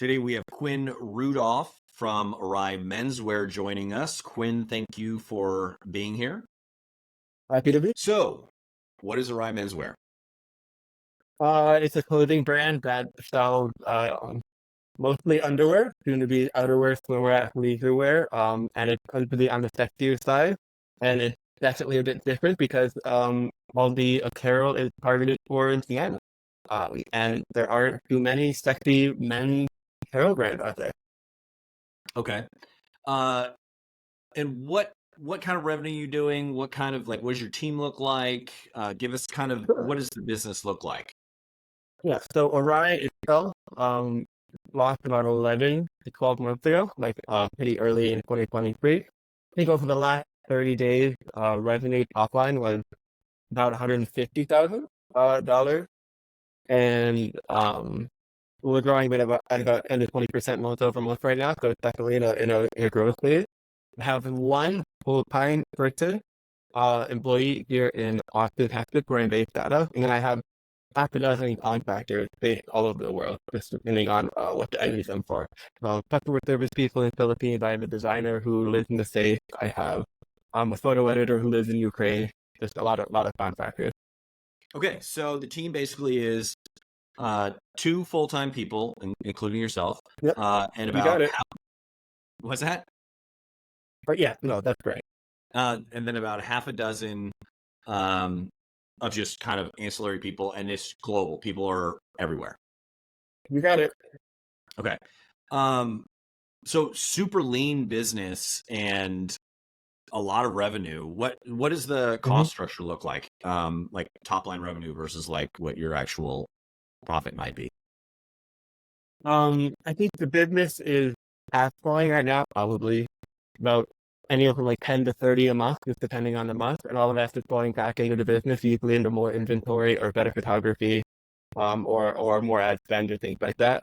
Today we have Quinn Rudolph from Awry Menswear joining us. Quinn, thank you for being here. Happy to be. So, what is Awry Menswear? It's a clothing brand that sells mostly underwear, soon to be outerwear, swimwear, leisure wear. And it tends to be on the sexier side, and it's definitely a bit different because all the apparel is targeted towards men. And there aren't too many sexy men apparel brands out there. Okay. Uh, and what kind of revenue are you doing? What kind of what does your team look like? Give us kind of Sure. what does the business look like? Yeah. So Orion itself launched about 11 to 12 months ago, pretty early in 2023. I think over the last 30 days, revenue top line was about $150,000 dollars, and we're growing at about 10 to 20% month over month right now. So it's definitely in a growth phase. I have one full-time person, employee here in Austin, Texas, where I'm based out of, and then I have half a dozen contractors based all over the world, just depending on what I need them for. Customer service people in the Philippines. I have a designer who lives in the States. I have a photo editor who lives in Ukraine. Just a lot of contractors. Okay, so the team basically is two full-time people, including yourself, Yep, and you got about it. what's that? But yeah, no, that's great. And then about half a dozen um, of just kind of ancillary people, and it's global. People are everywhere. You got it. Okay. Um, so super lean business and a lot of revenue. What does the hmm cost structure look like? Like top line revenue versus like what your actual profit might be. I think the business is half flowing right now, probably about anywhere from like 10 to 30 a month, just depending on the month. And all of that's just flowing back into the business, usually into more inventory or better photography, or more ad spend or things like that.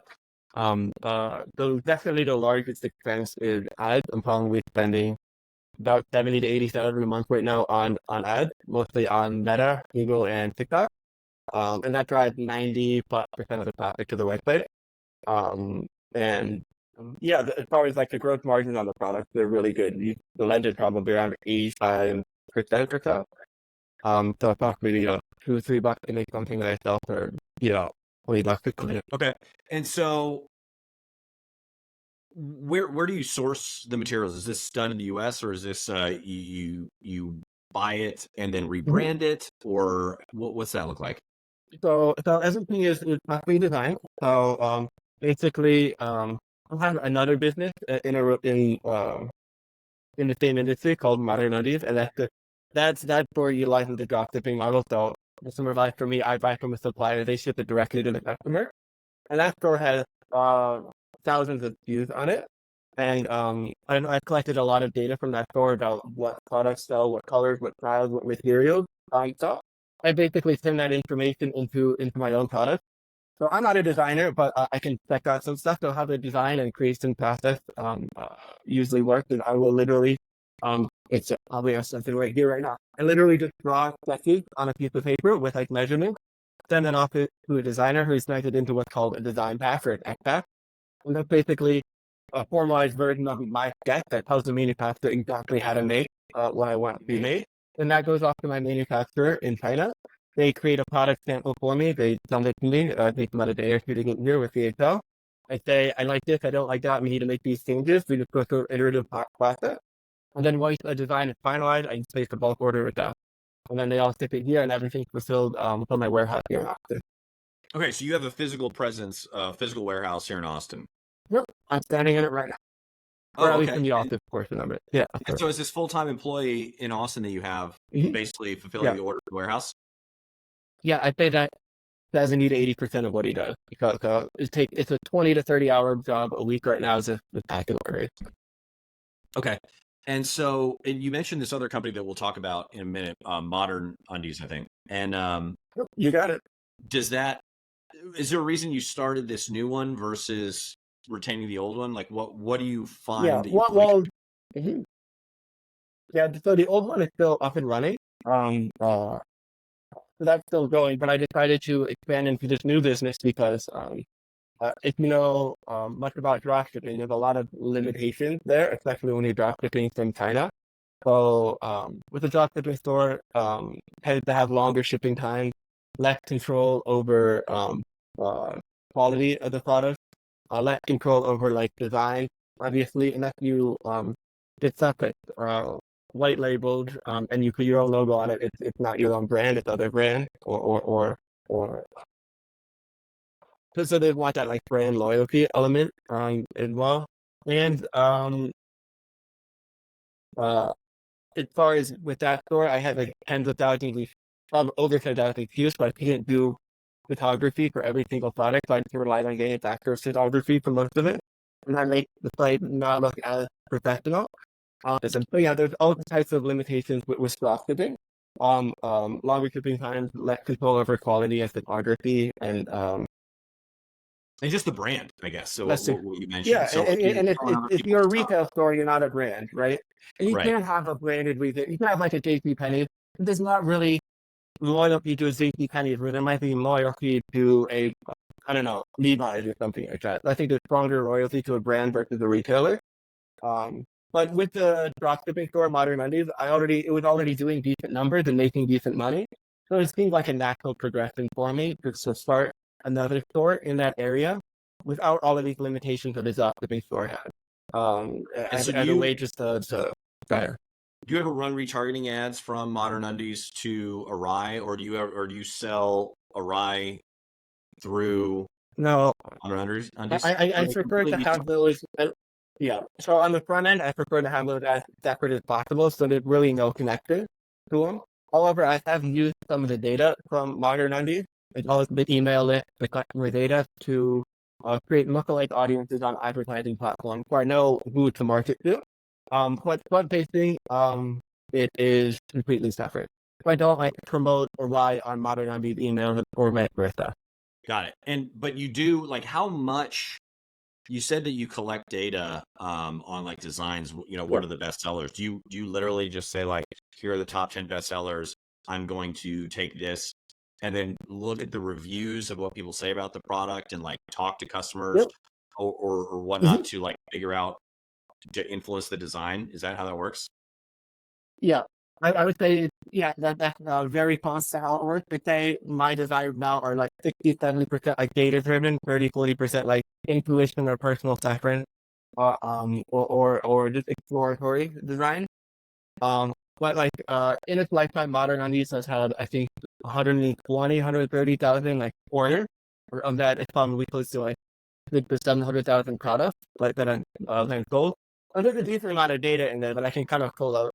Definitely the largest expense is ads. I'm probably spending about 70 to 80,000 a month right now on ads, mostly on Meta, Google, and TikTok. And that drives 90+% of the traffic to the website. Um, and yeah, as far as like the gross margins on the product, they're really good. The lens is probably around 85% or so. So approximately, $2 or $3 to make something that I sell for, 20 bucks. Okay. And so where do you source the materials? Is this done in the US or is this you buy it and then Mhm. rebrand it or what's that look like? So everything is custom designed. So basically, I have another business in the same industry called Modern Undies, and that's for utilizing the dropshipping model. So customer buys from me, I buy from a supplier, they ship it directly to the customer, and that store has uh thousands of SKUs on it. And I collected a lot of data from that store about what products sell, what colors, what styles, what materials. So I basically send that information into my own product. So I'm not a designer, but I can check out some stuff. So how the design and creation process usually works, and I will literally it's probably have something right here right now. I literally just draw sketches on a piece of paper with like measurements, send it off to a designer who's typed it into what's called a design path or an X path, and that's basically a formalized version of my sketch that tells the manufacturer exactly how to make what I want to be made. And that goes off to my manufacturer in China. They create a product sample for me. They send it to me. It takes about a day or two to get here with DHL. I say, I like this, I don't like that, we need to make these changes. We just go through an iterative process. And then once a design is finalized, I just place a bulk order with them. And then they all ship it here and everything's fulfilled from my warehouse here in Austin. Okay, so you have a physical presence, physical warehouse here in Austin. Yep, I'm standing in it right now. Or Oh, at least okay. in the office portion of it. Yeah, And sure. so is this full-time employee in Austin that you have Mhm. basically fulfilling Yeah. the order at the warehouse? Yeah, I'd say that 70 to 80% of what he does. Because it's a 20 to 30 hour job a week right now as a package order. Okay. And you mentioned this other company that we'll talk about in a minute, Modern Undies, I think. And Yep, you got it. does that is there a reason you started this new one versus retaining the old one? Like what do you Yeah. find that you like? Well, mhm. Yeah, so the old one is still up and running. Um, uh, so that's still going, but I decided to expand into this new business because if you know much about dropshipping, there's a lot of limitations there, especially when you're dropshipping from China. So with a dropshipping store, tends to have longer shipping time, less control over uh, quality of the product, less control over like design, obviously, unless you did stuff that's white labeled and you put your own logo on it. It's not your own brand, it's other brand or so they want that like brand loyalty element as well. And uh as far as with that store, I had like tens of thousands over 10,000 views, but I couldn't do photography for every single product, so I just relied on getting backer photography for most of it. And I make the site not look as professional. So yeah, there's all types of limitations with stock shipping. Longer shipping times, less control over quality and photography, And just the brand, I guess. So less. what you mentioned. Yeah, So you and on other if you're people's a stuff. retail store, you're not a brand, right? And you Right. can't have a branded retail. You can have like a JC Penney. There's not really loyalty to a JC Penney, but there might be loyalty to a, I don't know, Levi's or something like that. I think there's stronger loyalty to a brand versus a retailer. Um, but with the dropshipping store, Modern Undies, it was already doing decent numbers and making decent money. So it seemed like a natural progression for me to start another store in that area without all of these limitations that the dropshipping store had. And so As a way just to better. do you ever run retargeting ads from Modern Undies to Awry, or do you sell Awry through No, Modern Undies? I prefer to have those. Yeah. So on the front end, I prefer to have those as separate as possible, so there's really no connection to them. However, I have used some of the data from Modern Undies, as well as the email list, the customer data, to create lookalike audiences on advertising platforms where I know who to market to. But front facing, it is completely separate. So I don't like promote or rely on Modern Undies emails or vice versa. Got it. But you do like how much you said that you collect data on like designs, Yeah. what are the best sellers? Do you literally just say like here are the top 10 best sellers. I'm going to take this and then look at the reviews of what people say about the product and like talk to customers Yep. or Mhm. whatnot to like figure out to influence the design. Is that how that works? Yeah, I would say, yeah, that's very close to how it works. I'd say my desires now are like 60, 70% like data driven, 30, 40% like intuition or personal preference, or just exploratory design. But like, in its lifetime, Modern Undies has had, I think, 120, 130,000 like orders, or of that, it's probably close to like 700,000 products like that are sold. And there's a decent amount of data in there that I can kind of pull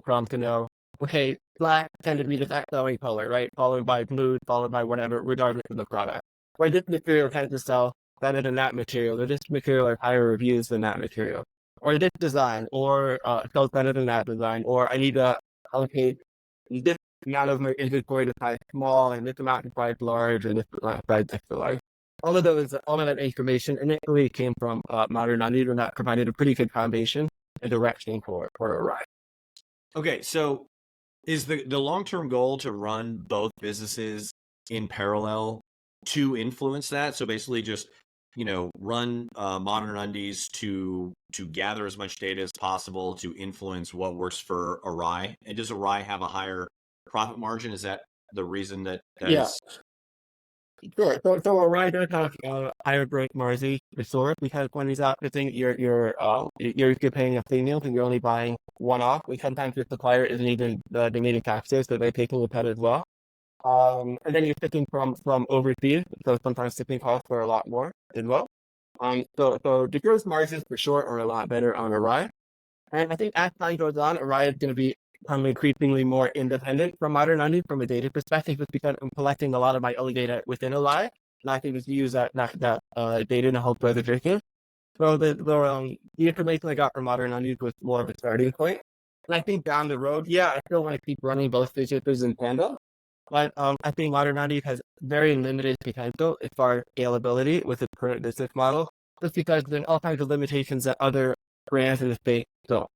from to know, okay, black tended to be the best selling color, right? Followed by blue, followed by whatever, regardless of the product. Where this material tends to sell better than that material, or this material has higher reviews than that material, or this design, or sells better than that design, or I need to allocate this amount of my inventory to size small, and this amount to size large, and this amount to size extra large. All of that information initially came from Modern Undies, and that provided a pretty good foundation and direction for a ride. Okay, so is the long-term goal to run both businesses in parallel to influence that? So basically just, run Modern Undies to gather as much data as possible to influence what works for Awry. And does Awry have a higher profit margin? Is that the reason that Yeah, is sure. So a rider has higher growth margin resort because when he's out visiting, you're paying a premium and you're only buying one off. We sometimes your supplier isn't even the needing taxes, so they take a little cut as well. And then you're shipping from overseas, so sometimes shipping costs are a lot more as well. So the gross margins for sure are a lot better on Arai. And I think as time goes on, Arai is going to become increasingly more independent from Modern Undies from a data perspective, just because I'm collecting a lot of my own data within Arai, and I can just use that data to help other business. So the information I got from Modern Undies was more of a starting point. And I think down the road, yeah, I still want to keep running both businesses in tandem. But I think Modern Undies has very limited potential as far as scalability with its current business model, just because there's all kinds of limitations that other brands in the space don't,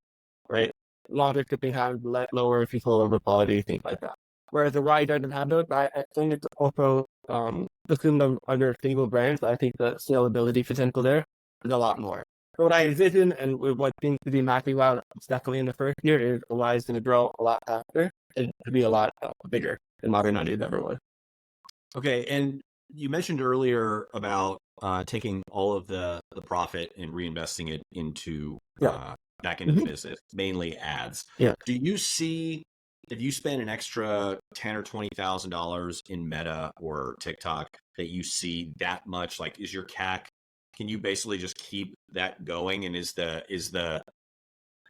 right? Longer shipping times, lower control over quality, things like that. Whereas the ride doesn't have those, I think it's also looking them under a single brand. So I think the scalability potential there is a lot more. So what I envision and what seems to be mapping out, definitely in the first year, is Awry is going to grow a lot faster and to be a lot bigger than Modern Undies ever was. Okay, and you mentioned earlier about taking all of the profit and reinvesting it into back into the business, mainly ads. Yeah. Do you see if you spend an extra $10,000 or $20,000 in Meta or TikTok that you see that much? Like, is your CAC? Can you basically just keep that going? And is the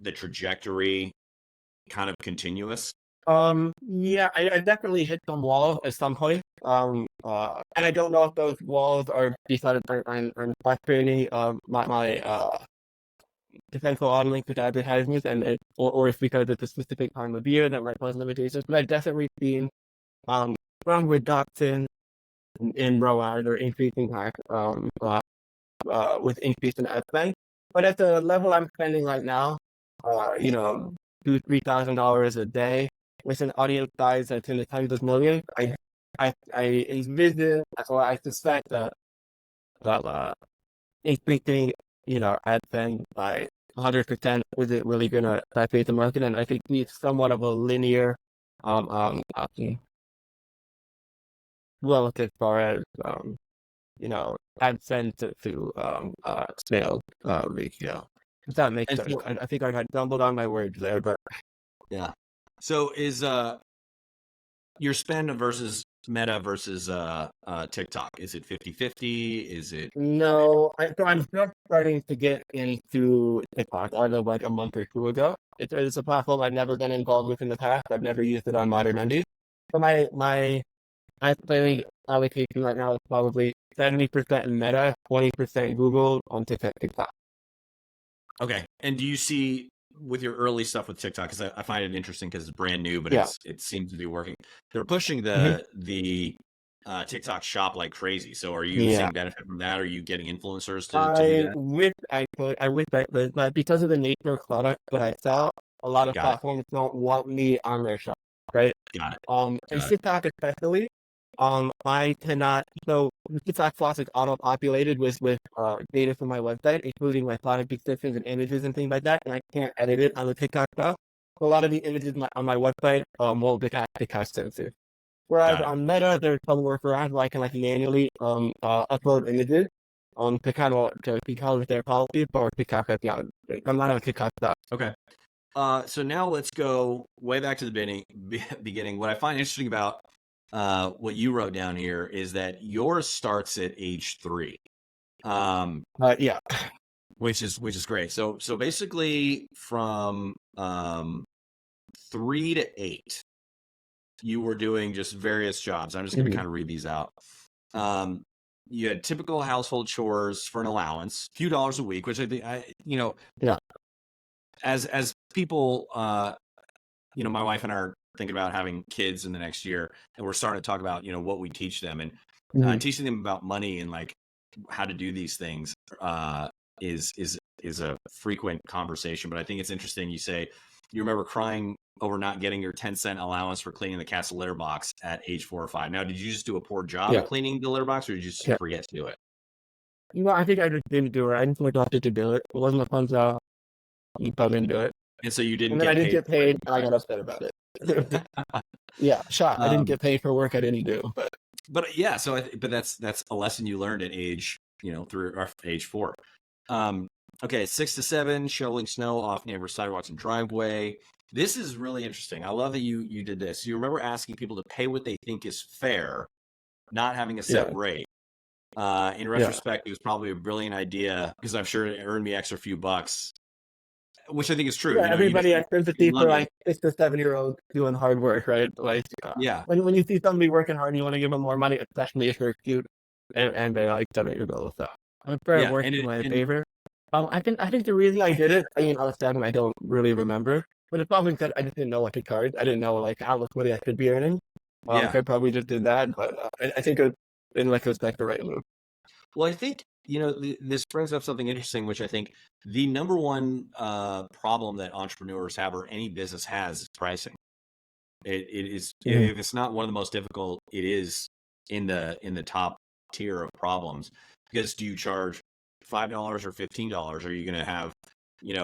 trajectory kind of continuous? Yeah, I definitely hit some walls at some point. And I don't know if those walls are decided on frustrating my potential audience with advertisements, or it's because it's a specific time of year that might cause limitations. But I've definitely seen some reduction in ROAS or increasing CAC with increase in ad spend. But at the level I'm spending right now, $2,000-3,000 a day with an audience size that's in the tens of millions, I envision, or I suspect that increasing, ad spend by 100% isn't really gonna saturate the market, and I think it's somewhat of a linear, option. Well, as far as ad spend to sales ratio. If that makes And sense. so, I think I got jumbled on my words there, but yeah. So is your spend versus Meta versus TikTok? Is it 50-50? Is it no, I'm just starting to get into TikTok as of like a month or two ago. It's a platform I've never been involved with in the past. I've never used it on Modern Undies. So my ad spending allocation right now is probably 70% in Meta, 20% Google, on TikTok. okay? And do you see with your early stuff with TikTok, because I find it interesting because it's brand new, but Yeah. it seems to be working. They're pushing Mhm. the TikTok shop like crazy. So are you Yeah. seeing benefit from that? Are you getting influencers to do I that? wish I wish I could, but because of the nature of product that I sell, a lot of Got it. platforms don't want me on their shop, right? Got it. And Got it. TikTok especially, I cannot. So TikTok Plus is auto-populated with data from my website, including my product descriptions and images and things like that, and I can't edit it on the TikTok stuff. So a lot of the images on my website will be TikTok sensitive. Whereas Got it. on Meta, there's some workarounds where I can like manually upload images to kind of to because their policies or TikTok has got. I'm not on TikTok stuff. Okay. So now let's go way back to the beginning. What I find interesting about what you wrote down here is that yours starts at age 3, Yeah. which is great. So basically from 3 to 8, you were doing just various jobs. I'm just going to Mhm. kind of read these out. You had typical household chores for an allowance, a few dollars a week, which I think Yeah. as people, my wife and I are thinking about having kids in the next year, and we're starting to talk about, what we teach them, and Mhm. teaching them about money and like how to do these things is a frequent conversation. But I think it's interesting. You say you remember crying over not getting your 10-cent allowance for cleaning the cat's litter box at age 4 or 5. Now, did you just do a poor job Yeah. at cleaning the litter box, or did you just Yeah. forget to do it? I think I just didn't do it. I just neglected to do it. It wasn't a fun job. You probably didn't do it. And so you didn't And then I get didn't paid get for it. paid, and I got upset about it. Yeah, shocked. I didn't Um, get paid for work I didn't do. but yeah, so but that's a lesson you learned at age, 3 or age 4. Um, okay, 6 to 7, shoveling snow off neighbor sidewalks and driveway. This is really interesting. I love that you did this. You remember asking people to pay what they think is fair, not having a set Yeah. rate. In Yeah. retrospect, it was probably a brilliant idea because I'm sure it earned me extra few bucks, which I think is true. Yeah, everybody has You sympathy for love it. like 6 to 7 year olds doing hard work, right? Like Yeah, when you see somebody working hard, you want to give them more money, especially if they're cute and they like 7 years old. So I'm sure it yeah, worked in my favor. I think the reason I did it, I was 7, I don't really remember, but it's probably because I just didn't know what to charge. I didn't know like how much money I could be earning. yeah. So I probably just did that, but I think it, in retrospect, the right move. Well, I think, this brings up something interesting, which I think the number one problem that entrepreneurs have or any business has is pricing. It is, Mhm. if it's not one of the most difficult, it is in the top tier of problems, because do you charge $5 or $15? Are you going to have,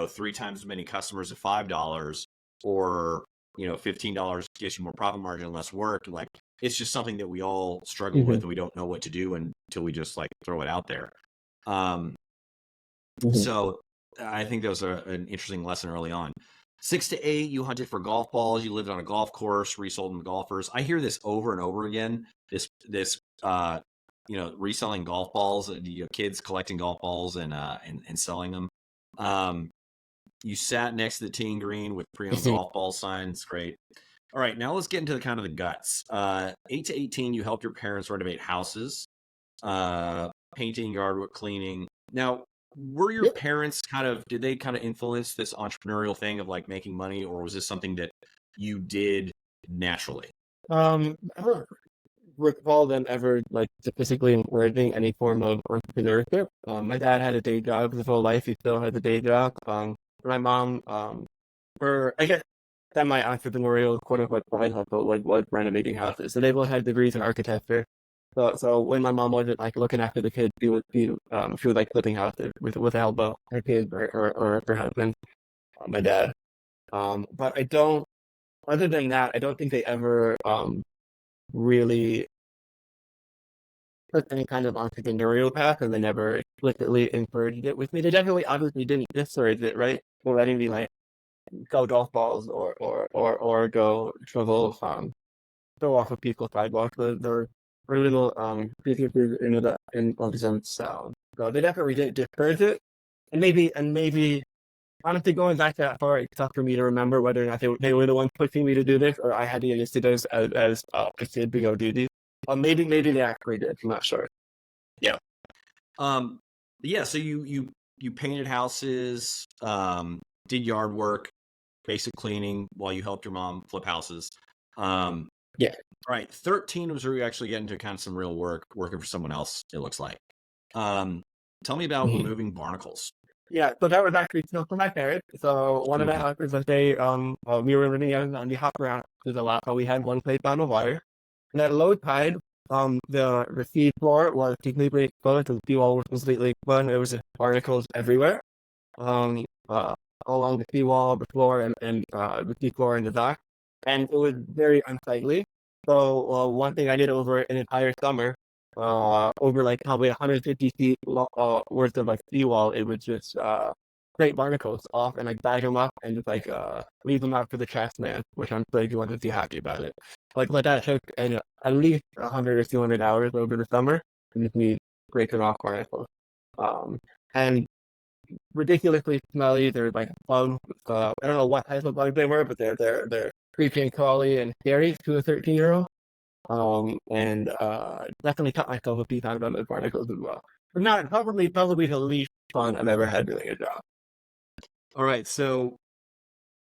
3 times as many customers at $5, or, $15 gets you more profit margin, less work? Like, it's just something that we all struggle with, and we don't know what to do until we just like throw it out there. So I think that was an interesting lesson early on. 6 to 8, you hunted for golf balls. You lived on a golf course, resold them to golfers. I hear this over and over again. This reselling golf balls. Kids collecting golf balls and selling them. You sat next to the teeing green with pre-owned golf ball signs. Great. All right, now let's get into kind of the guts. 8 to 18, you helped your parents renovate houses, painting, yard work, cleaning. Now, were your parents did they kind of influence this entrepreneurial thing of like making money, or was this something that you did naturally? I don't recall them ever like specifically encouraging any form of entrepreneurship. My dad had a day job his whole life. He still has a day job. My mom, were, I guess, semi-entrepreneurial, quote unquote, side hustle, was renovating houses. So they both had degrees in architecture. So when my mom wasn't like looking after the kids, she was like flipping houses with the help of her kids or her husband, my dad. But I don't. Other than that, I don't think they ever really took any kind of entrepreneurial path, and they never explicitly encouraged it with me. They definitely obviously didn't discourage it, right? For letting me like go golf balls or go shovel throw off of people's sidewalks. They're little businesses in Buxton, so they definitely didn't discourage it. And maybe honestly going back that far, it's tough for me to remember whether or not they were the ones pushing me to do this, or I had the initiative as a kid to go do these. Maybe they actually did. I'm not sure. Yeah. Yeah. So you painted houses, did yard work, basic cleaning while you helped your mom flip houses. Yeah. Right. 13 was where you actually get into kind of some real work, working for someone else, it looks like. Tell me about removing barnacles. Yeah, so that was actually still for my parents. So one of the houses that we were living in on the hop around to the lot, but we had one place on the water. And at low tide, the sea floor was completely exposed. The seawall was completely exposed. There was just barnacles everywhere. Along the seawall, the floor, and the sea floor and the dock. And it was very unsightly. So one thing I did over an entire summer, over like probably 150 feet worth of like seawall, it was just scrape barnacles off and like bag them up and just like leave them out for the trash man, which I'm sure you want to be happy about it. Like that took at least 100 or 200 hours over the summer, and just me scraping off barnacles. And ridiculously smelly. They're like bugs. I don't know what type of bugs they were, but they're creepy and crawly and scary to a 13-year-old. And definitely cut myself a piece out of those barnacles as well. But not probably the least fun I've ever had doing a job. All right, so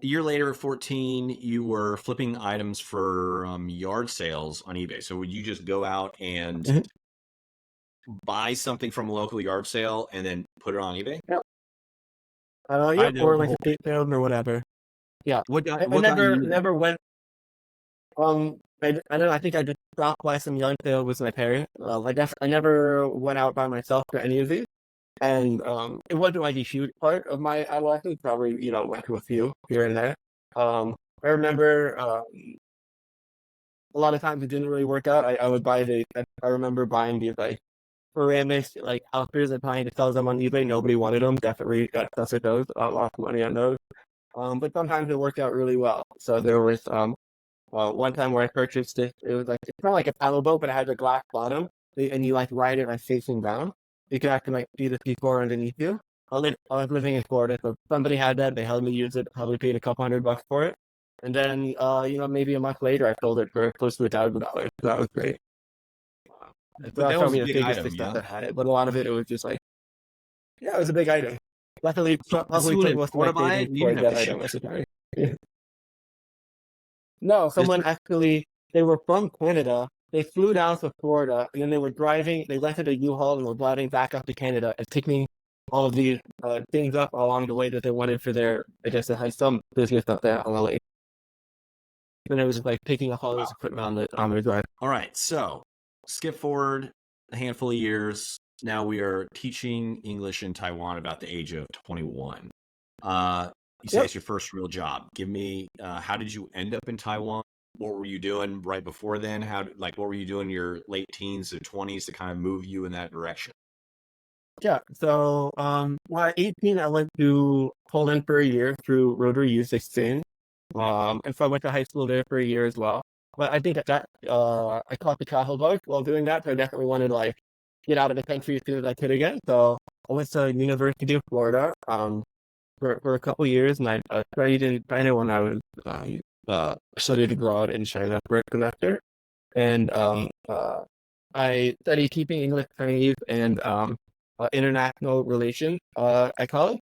a year later at 14, you were flipping items for yard sales on eBay. So would you just go out and buy something from a local yard sale and then put it on eBay? Yeah. Or like a state sale or whatever. Yeah. I never went. I don't know. I think I just stopped by some yard sale with my parents. I never went out by myself for any of these, and it wasn't like a huge part of my adolescence. Probably went to a few here and there. I remember a lot of times it didn't really work out. I would buy I remember buying these like ceramics like outfitters and trying to sell them on eBay. Nobody wanted them. Definitely got stuff with those. Lost money on those. But sometimes it worked out really well. So there was one time where I purchased it. It was like it's kind of like a paddle boat, but it had a glass bottom, and you like ride it like facing down. You can actually like see the seafloor underneath you. I was living in Florida, so somebody had that. They helped me use it. Probably paid a couple $100 for it. And then maybe a month later, I sold it for close to $1,000. That was great. But that was a big item, yeah. That had it, but a lot of it was just like, yeah, it was a big item. Luckily, probably took most of my savings for that item. No, someone actually, they were from Canada. They flew down to Florida, and then they were driving. They rented a U-Haul and were driving back up to Canada and picking all of these things up along the way that they wanted for their. I guess they had some business up there on the lake. And it was just like picking up all this equipment on the drive. All right, so skip forward a handful of years. Now we are teaching English in Taiwan about the age of 21. You say Yep. it's your first real job. Give me, how did you end up in Taiwan? What were you doing right before then? What were you doing in your late teens or 20s to kind of move you in that direction? Yeah. So, when I was 18, I went to Poland for a year through Rotary Youth Exchange. And so I went to high school there for a year as well. But I think I caught the travel bug while doing that. So I definitely wanted to like get out of the country as soon as I could again. So I went to University of Florida, for a couple years, and I studied in China when I was, studied abroad in China for a semester. And I studied keeping English, Chinese, and international relations at college.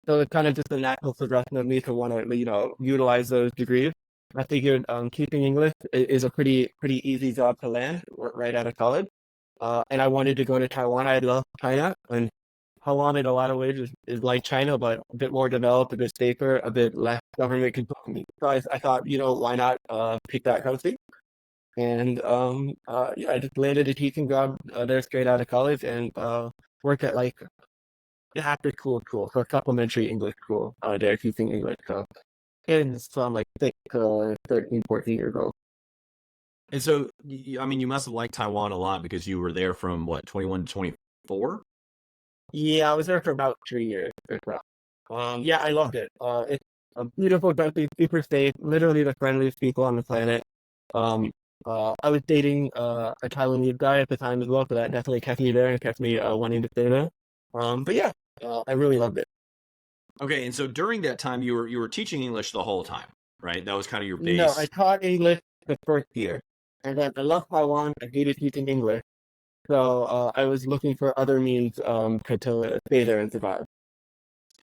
So it's kind of just a natural progression of me to want to, utilize those degrees. I figured keeping English is a pretty easy job to land right out of college. And I wanted to go to Taiwan. I love China, and Taiwan in a lot of ways is like China, but a bit more developed, a bit safer, a bit less government control. So I thought, why not pick that country? And yeah, I just landed a teaching job there straight out of college, and worked at like the after school, so a supplementary English school there teaching English. So and so I'm like 13, 14 years old. And so, I mean, you must have liked Taiwan a lot because you were there from what, 21 to 24? Yeah, I was there for about 3 years as well. Yeah, I loved it. It's a beautiful country, super safe, literally the friendliest people on the planet. Um, I was dating a Taiwanese guy at the time as well, so that definitely kept me there and kept me wanting to stay there. But yeah, I really loved it. Okay, and so during that time, you were teaching English the whole time, right? That was kind of your No, I base. taught English the first year, and then I left Taiwan. I hated teaching English, so I was looking for other means to stay there and survive.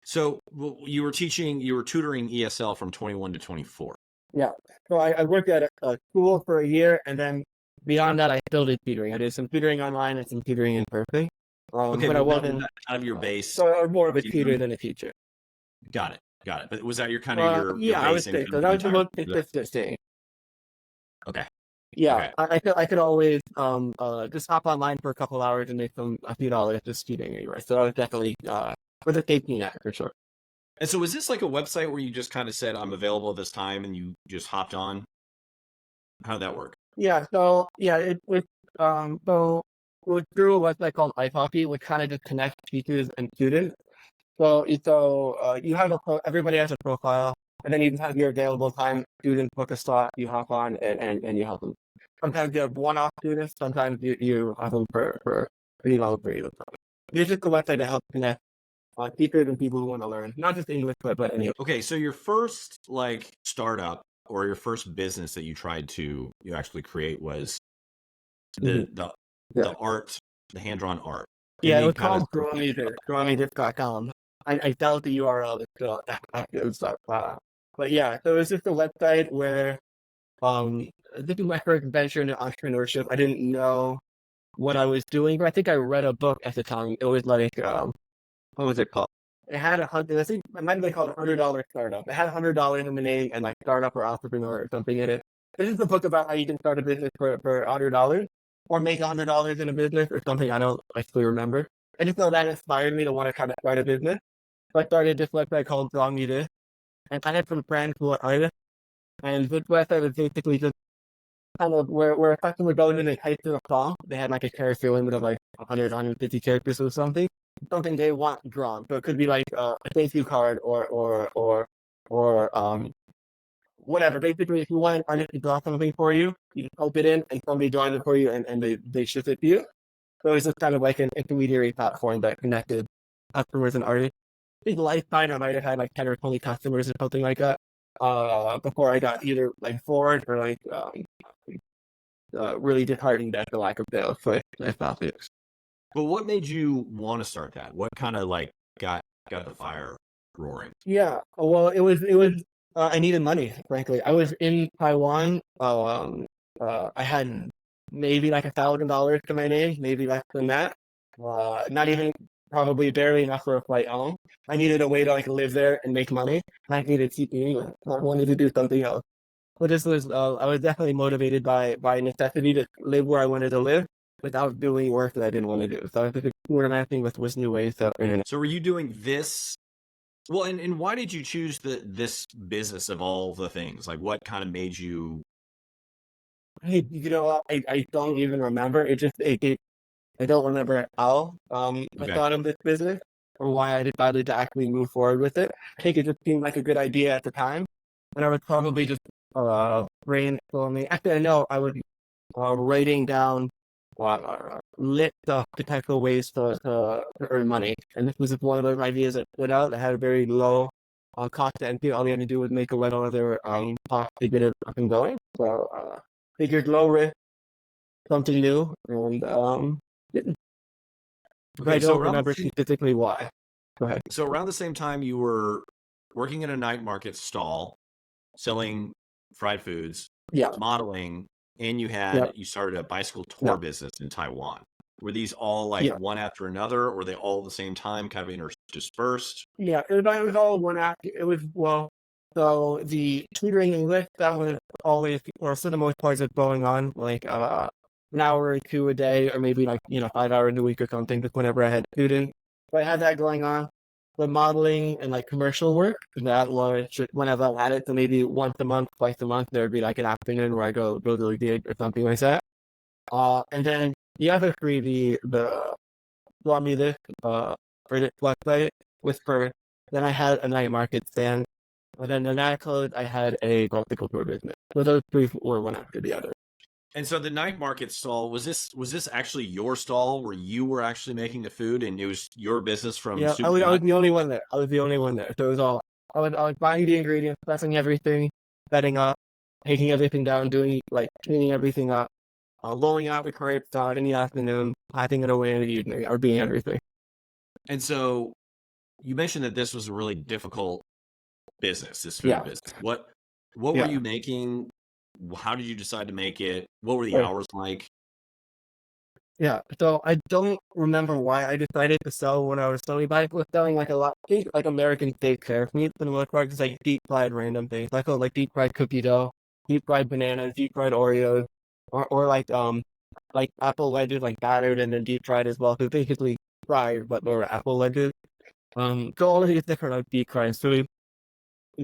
So you were tutoring ESL from 21 to 24. Yeah. So I worked at a school for a year, and then beyond that, I still did tutoring. I did some tutoring online and some tutoring in person. Okay, But I but that was wasn't. that kind of your base. So I was more of a tutor Income? than a teacher. Got it, got it. But was that your kind of your Yeah, I would base say income so. for That the was the entire? most consistent thing. Okay, Yeah, okay. I could always just hop online for a couple hours and make a few dollars just tutoring anyway. So I was definitely for the safety net for sure. And so was this like a website where you just kind of said I'm available this time and you just hopped on? How did that work? Yeah, so yeah, so it was through a website called Ice Hockey, which kind of just connects teachers and students. You have everybody has a profile, and then you have your available time. Students book a slot, you hop on and you help them. Sometimes you have one-off students, sometimes you have them for pretty long period of time. It's just a website to help connect teachers and people who want to learn, not just English, but any. Okay, so your first like startup or your first business that you actually create was Mhm. the Yeah. art, the hand-drawn art. Give Yeah, it me was kind of called growmusic.com. I doubt the URL is still active, so, but yeah, so it's just a website where this is my first venture into entrepreneurship. I didn't know what I was doing, but I think I read a book at the time. It was like what was it called? It had 100. I think it might have been called $100 Startup. It had $100 in the name and like startup or entrepreneur or something in it. This is a book about how you can start a business for $100 or make $100 in a business or something. I don't actually remember. I just know that inspired me to want to kind of start a business. So I started this website called Song Me This, and I had some friends who are artists, and this website was basically just kind of where a customer goes in and types in a song. They had like a character limit of like 100, 150 characters or something they want drawn. So it could be like a thank you card or whatever. Basically, if you want an artist to draw something for you, you just type it in and somebody draws it for you and they ship it to you. So it's just kind of like an intermediary platform that connected customers and artists. I think Lifetime I might have had like 10 or 20 customers or something like that. Before I got either like bored or like really disheartened at the lack of sales. So I stopped it. But what made you want to start that? What kind of like got the fire roaring? Yeah, well, it was. I needed money, frankly. I was in Taiwan. I had maybe like $1,000 to my name, maybe less than that. Not even probably barely enough for a flight home. I needed a way to like live there and make money. And I needed to keep English. I wanted to do something else. But this was I was definitely motivated by necessity to live where I wanted to live. without doing work that I didn't want to do. So I was experimenting with new ways of internet. So were you doing this? Well, and why did you choose this business of all the things? Like, what kind of made you? You know what? I don't even remember. I don't remember how I Okay, thought of this business or why I decided to actually move forward with it. I think it just seemed like a good idea at the time, and I was probably just brainstorming. Actually, I know I was writing down list of potential ways to earn money, and this was just one of those ideas that stood out. That had a very low cost to entry. All you had to do was make a little other cost to get it up and going. So figured low risk, something new, and but I okay. So don't around remember specifically why. Go ahead. the same time you were working in a night market stall, selling fried foods, Yeah, modeling, and yeah, you started a bicycle tour yeah, business in Taiwan. Were these all like yeah, one after another, or were they all at the same time, kind of interspersed? yeah. It was all one act. It was well. So the tutoring English that was always, or for the most part, just going on like an hour or two a day, or maybe like 5 hours a week or something. Just whenever I had students, so I had that going on. The modeling and like commercial work that was just whenever I had it. So maybe once a month, twice a month, there'd be like an afternoon where I go to a gig or something like that. And then the other three, the brought me this for this website was for. Then I had a night market stand. And then the night closed, I had a graphical tour business. So those three were one after the other. And so the night market stall, was this actually your stall where you were actually making the food and it was your business from Yeah, soup I to was, I was nuts? the only one there. I was the only one there. So it was all I was buying the ingredients, pressing everything, setting up, taking everything down, doing like cleaning everything up, rolling out the crepes out in the afternoon, packing it away in the evening, or being everything. And so you mentioned that this was a really difficult business, this food Yeah, business. What were yeah. you making? How did you decide to make it? What were the Right. hours like? Yeah, so I don't remember why I decided to sell when I was selling, but I was selling like a lot, I think like American steak carrot meat for the most part, just like deep fried random things. I call like deep fried cookie dough, deep fried bananas, deep fried Oreos, or like apple wedges, like battered and then deep fried as well. So basically fried, but more apple wedges. So all of these different like deep fried. So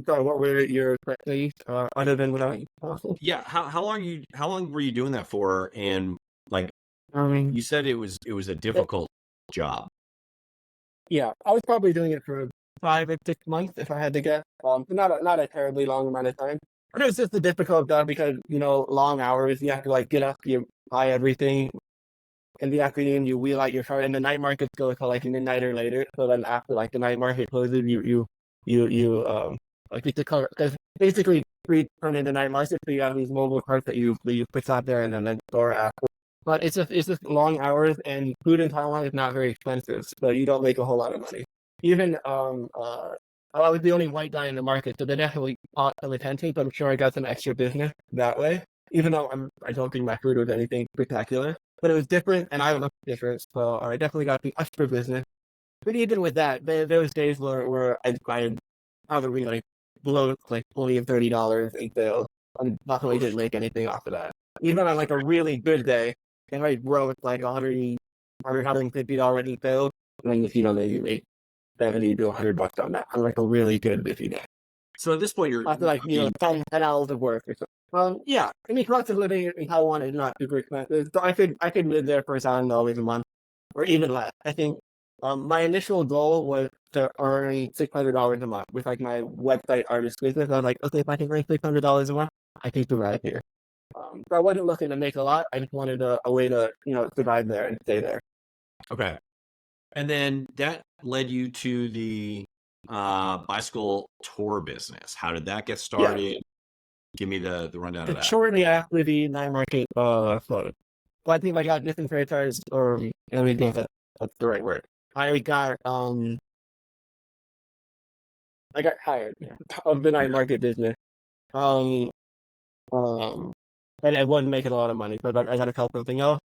sorry, what were your questions? Other than what I Yeah, how long were you doing that for? And like um, you said it was a difficult job. yeah, I was probably doing it for 5 or 6 months if I had to guess. Not a terribly long amount of time. But it was just a difficult job because, long hours, you have to like get up, you buy everything. In the afternoon, you wheel out your car, and the night markets go till like midnight or later. So then after like the night market closes, you like get the car, because basically we turn into night market, so you have these mobile carts that you put out there and then store after. But it's just long hours, and food in Taiwan is not very expensive, so you don't make a whole lot of money. Even I was the only white guy in the market, so they definitely caught some attention. But I'm sure I got some extra business that way. Even though I don't think my food was anything spectacular, but it was different, and I looked different, so I definitely got the extra business. But even with that, there was days where I probably like below like $20 and $30 in sales. I definitely didn't make anything off of that. Even on like a really good day, if I broke like 150 dollars in sales, then maybe you make 70 to $100 on that on like a really good busy day. So at this point, After like, I mean, 10 hours of work or something. Yeah, I mean, cost of living in Taiwan is not super expensive, so I could live there for $1,000 a month, or even less. I think my initial goal was to earn $600 a month with like my website artist business. I was like, okay, if I can earn $600 a month, I can survive here. So I wasn't looking to make a lot. I just wanted a way to survive there and stay there. okay. And then that led you to the bicycle tour business. How did that get Yeah, started? Give me the rundown of it's that. shortly after the night market flooded. Well, I think I got disenfranchised, or let me think that's the right word. I got um I got hired of the night Okay. market business. Um um and I wasn't making a lot of money, so I got to help something else.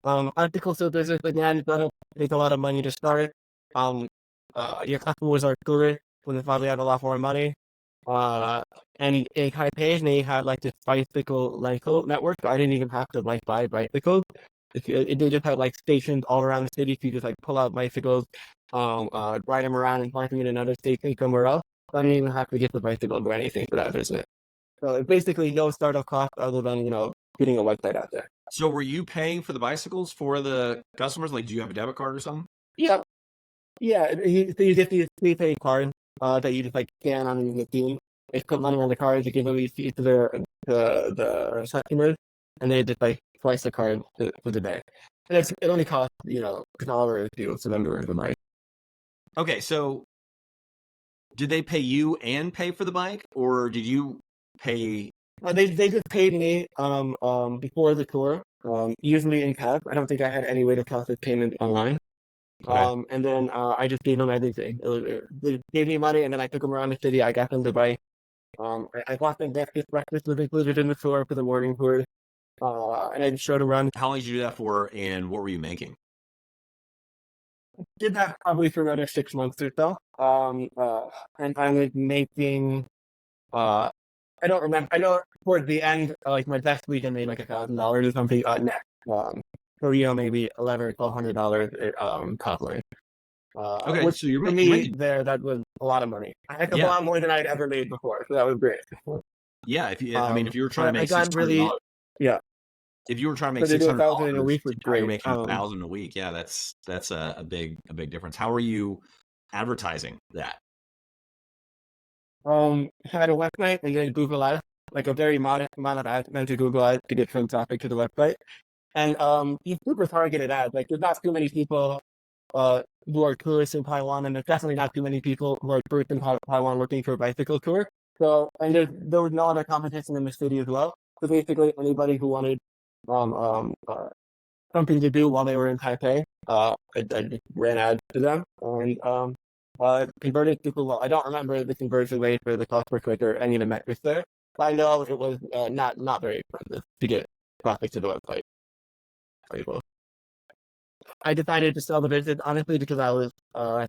Optical still business again, but it takes a lot of money to start. Um your customers are tourists when they probably have a lot more money. Uh and it kind of pays me had like this bicycle rental network, so I didn't even have to like buy bicycles. They just have like stations all around the city. So you just like pull out bicycles, ride them around and park them in another station somewhere else. So I didn't even have to get the bicycle or anything for that business. So it's basically no startup cost other than, getting a website out there. So were you paying for the bicycles for the customers? Like, do you have a debit card or something? Yeah. Yeah. So you get these prepaid cards that you just like scan on the machine. They put money on the card to give them receipt to the customers, and they just like swipe the card for the day. And it only costs, $1 to them to earn the money. Okay, so did they pay you and pay for the bike, or did you pay? They just paid me before the tour, usually in cash. I don't think I had any way to process payment online. Okay. And then I just gave them everything. They gave me money, and then I took them around the city. I got them to buy. I bought them breakfast. Breakfast was included in the tour for the morning tour. And I just showed them around. How long did you do that for, and what were you making? Did that probably for another 6 months or so. And I was making. I don't remember. I know towards the end, like my best week, I made like $1,000 or something net. For maybe $1,100 or $1,200 costly. Okay, Which so you're for making, me that was a lot of money. I think a yeah, lot more than I'd ever made before. So that was great. yeah. I mean, if you were trying to I make got $600, yeah. if you were trying to make So to six do a hundred thousand in a dollars, week was now you're great. making 1,000 a week. Yeah, that's a big difference. How are you advertising that? Had a website and then Google Ads, like a very modest amount of ads meant to Google Ads to get some traffic to the website. And these super targeted ads, like there's not too many people who are tourists in Taiwan, and there's definitely not too many people who are tourists in Taiwan looking for a bicycle tour. So, and there was no other competition in the city as well. So basically, anybody who wanted um, um, uh, something to do while they were in Taipei, I just ran ads to them, and converted super well. I don't remember the conversion rate for the cost per click or any of the metrics there, but I know it was not very expensive to get traffic to the website. I decided to sell the business honestly because I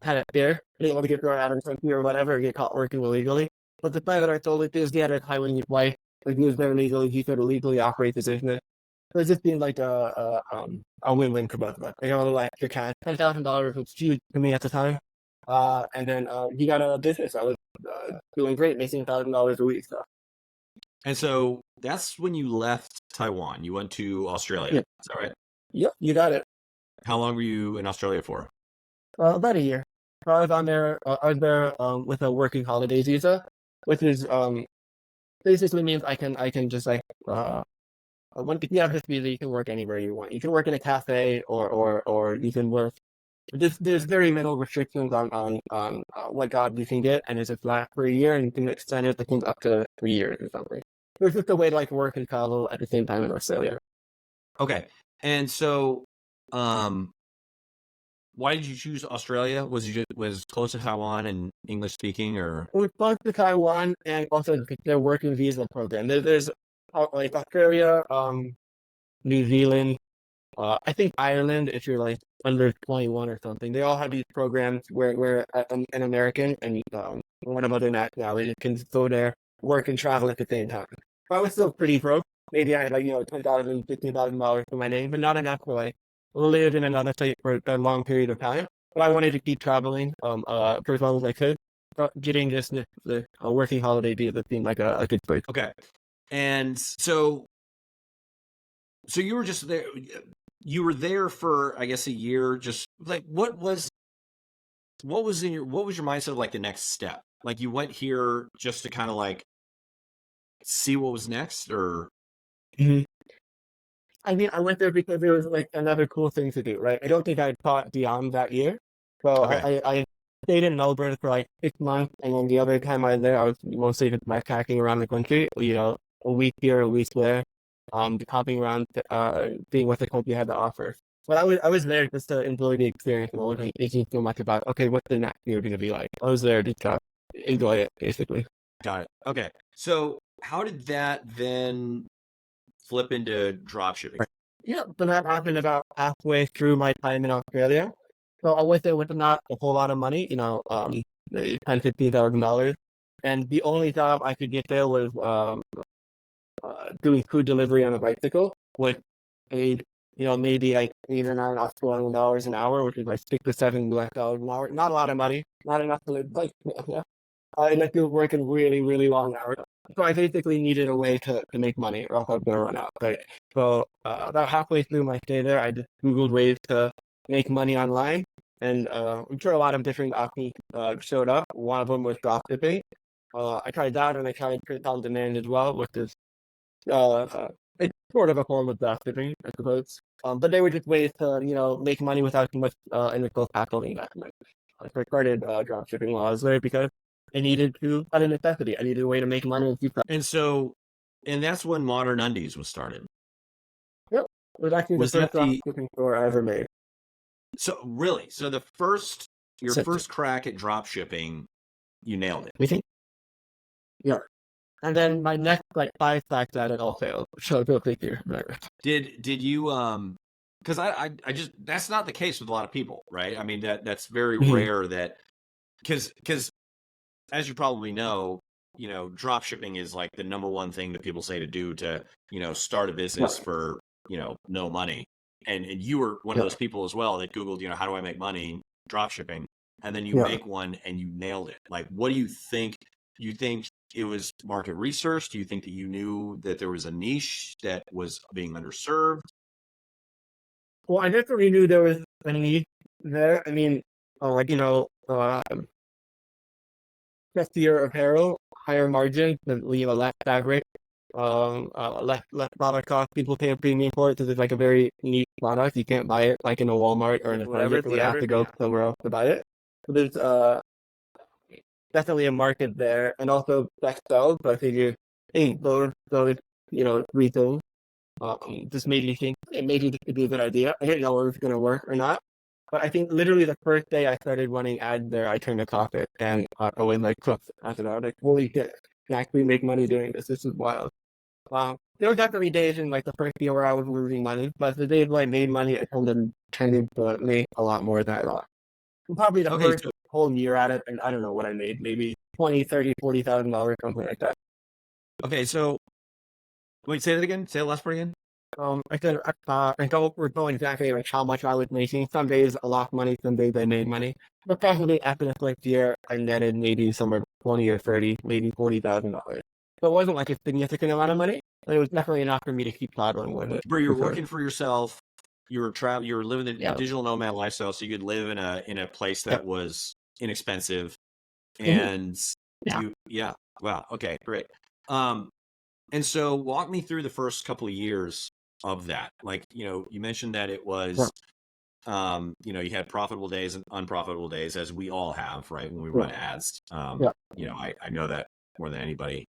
had a fear. I didn't want to get thrown out of the country or whatever, or get caught working illegally. But the plan that I sold it to is he had a Taiwanese wife, like he was there legally, he could legally operate the business. So it just being like a win-win for both of us. I got a little extra cash, $10,000 was huge to me at the time. And then he got a business. I was doing great, making $1,000 a week. So And so that's when you left Taiwan. You went to Australia. yeah, Is that right? yep, you got it. How long were you in Australia for? About a year. So I was on there. I was there with a working holiday visa, which is basically means I can just like when you have this visa, you can work anywhere you want. You can work in a cafe or you can work. There's very little restrictions on what job you can get, and it's just last for a year, and you can extend it I think up to 3 years or something. So it's just a way to like work and travel at the same time in Australia. Okay. And so, why did you choose Australia? Was close to Taiwan and English speaking, or? We're close to Taiwan and also their working visa program. There's like Australia, New Zealand, I think Ireland, if you're like under 21 or something, they all have these programs where an American and one of other nationalities can go there, work and travel at the same time. I was still pretty broke. Maybe I had like, $10,000, $15,000 for my name, but not enough to like live in another state for a long period of time. But I wanted to keep traveling, for as long as I could. Getting the working holiday visa seemed like a good choice. Okay. And so you were just there. You were there for, I guess, a year. Just like what was what was your mindset of like the next step? Like you went here just to kind of like see what was next, or? Mhm. I mean, I went there because it was like another cool thing to do, right? I don't think I thought beyond that year. So Okay, I stayed in Melbourne for like 6 months, and then the other time I was there, I was mostly just backpacking around the country, a week here, a week there, hopping around, seeing what the country had to offer. But I was there just to enjoy the experience, and I wasn't thinking so much about, okay, what's the next year going to be like? I was there just to enjoy it, basically. got it. Okay, so how did that then flip into drop shipping? Yeah, so that happened about halfway through my time in Australia. So I went there with not a whole lot of money, $10,000, $15,000. And the only job I could get there was doing food delivery on a bicycle, which paid maybe like $8 or $9 an hour, which is like $6 to $7 an hour. Not a lot of money, not enough to live. Like, I like to work in really, really long hours. So I basically needed a way to make money, or else I was gonna run out. Right. So about halfway through my stay there, I just Googled ways to make money online, and I'm sure a lot of different options showed up. One of them was dropshipping. I tried that, and I tried print on demand as well, which is it's sort of a form of dropshipping, I suppose. But they were just ways to make money without too much initial capital investment. So I started dropshipping while I was there because I needed to, out of necessity, I needed a way to make money and keep that. And that's when Modern Undies was started. Yep, it was actually Was the that first dropshipping store I ever made. So really, so your So, first crack at drop shipping, you nailed it. we think, yeah. And then my next like 5 stacks at it all failed. So go figure. Did you because I just that's not the case with a lot of people, right? I mean that's very Mhm. rare that because as you probably know, drop shipping is like the number one thing that people say to do to, start a business Yeah. for, no money. And you were one of Yeah. those people as well that Googled, how do I make money drop shipping? And then you Yeah. make one and you nailed it. Like, what do you think? You think it was market research? Do you think that you knew that there was a niche that was being underserved? Well, I definitely knew there was a need there. I mean, like sexier apparel, higher margin, less fabric, less product cost. People pay a premium for it because it's like a very niche product. You can't buy it like in a Walmart or in a Target, so you have to go somewhere else to buy it. So there's definitely a market there, and also textiles. So I figured, hey, those retail. Just made me think maybe this could be a good idea. I didn't know if it was going to work or not. But I think literally the first day I started running ads there, I turned a profit and away like cooks after that. I was like, holy shit, I can actually make money doing this. This is wild. There were definitely days in like the first year where I was losing money, but the days where I made money, I tended to make a lot more than I thought. Probably the Okay, first whole year at it, and I don't know what I made, maybe 20, 30, $40,000, something like that. okay, so wait, say that again. Say the last part again. I said, I don't recall exactly like how much I was making. Some days a lot of money, some days I made money. But probably after the first year, I netted maybe somewhere 20 or 30, maybe $40,000. So it wasn't like a significant amount of money, but it was definitely enough for me to keep traveling with it. Where you're For sure. working for yourself, you were living the Yeah. digital nomad lifestyle, so you could live in a place that was inexpensive, Mhm. and Yeah. wow, okay, great. And so walk me through the first couple of years of that. Like, you mentioned that it was, you had profitable days and unprofitable days, as we all have, right? When we run ads, Yeah. I know that more than anybody.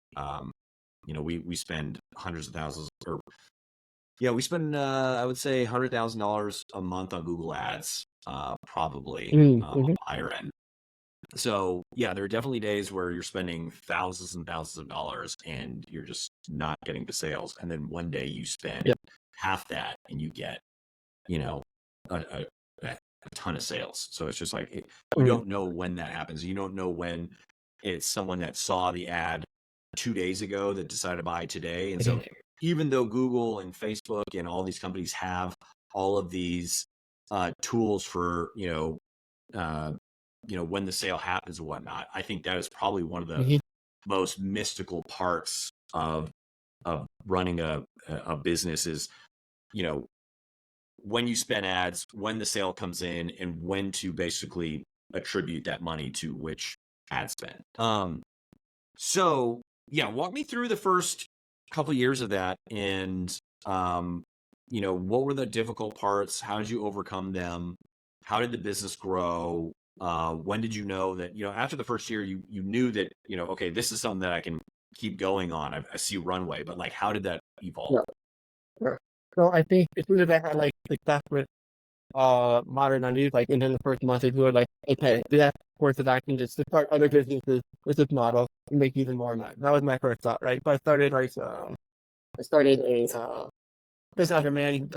We spend hundreds of thousands, or we spend, I would say $100,000 a month on Google ads, probably on the higher end. So there are definitely days where you're spending thousands and thousands of dollars and you're just not getting the sales. And then one day you spend half that and you get, a, a, a ton of sales. So it's just like, you don't know when that happens. You don't know when it's someone that saw the ad 2 days ago that decided to buy today. And so even though Google and Facebook and all these companies have all of these tools for, when the sale happens and whatnot, I think that is probably one of the most mystical parts of running a business is, when you spend ads, when the sale comes in, and when to basically attribute that money to which ad spend. So walk me through the first couple years of that, and what were the difficult parts? How did you overcome them? How did the business grow? When did you know that, after the first year, you knew that, okay, this is something that I can keep going on. I see runway, but like, how did that evolve? Yeah. So I think as soon as I had like success with Modern Undies, like in the first month or two, like, okay, the course of action is to start other businesses with this model and make even more money. That was my first thought, right? So I started like I started a business on demand